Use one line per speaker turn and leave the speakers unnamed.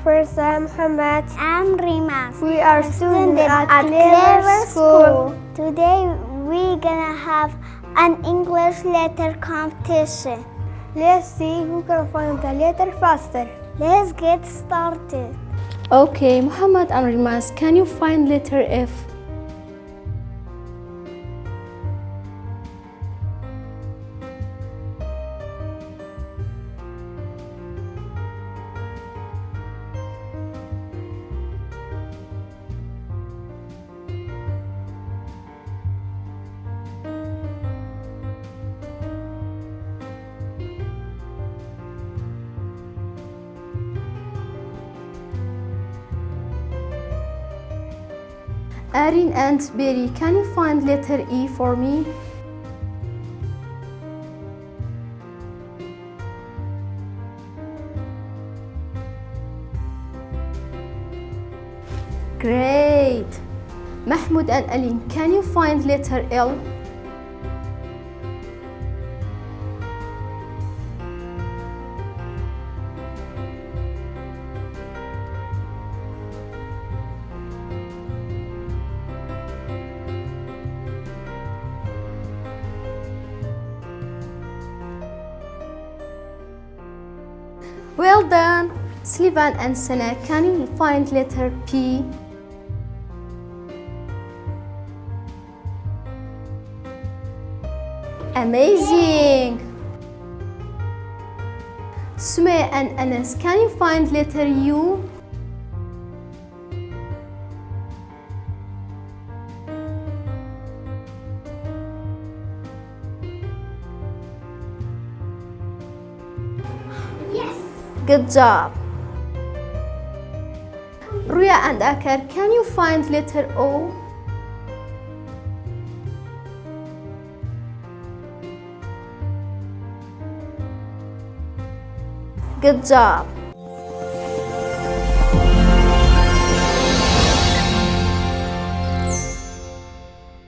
first, I'm Muhammad.
I'm Rimas.
We are students at Clever School.
Today we're gonna have an English letter competition.
Let's see who can find the letter faster.
Let's get started.
Okay, Muhammad and Rimas, can you find letter F? Erin and Berry, can you find letter E for me? Great! Mahmoud and Aline, can you find letter L? Well done! Slivan and Sana, can you find letter P? Amazing! Sumaya and Anas, can you find letter U?
Yes.
Good job! Ruya and Akar, can you find letter O? Good job!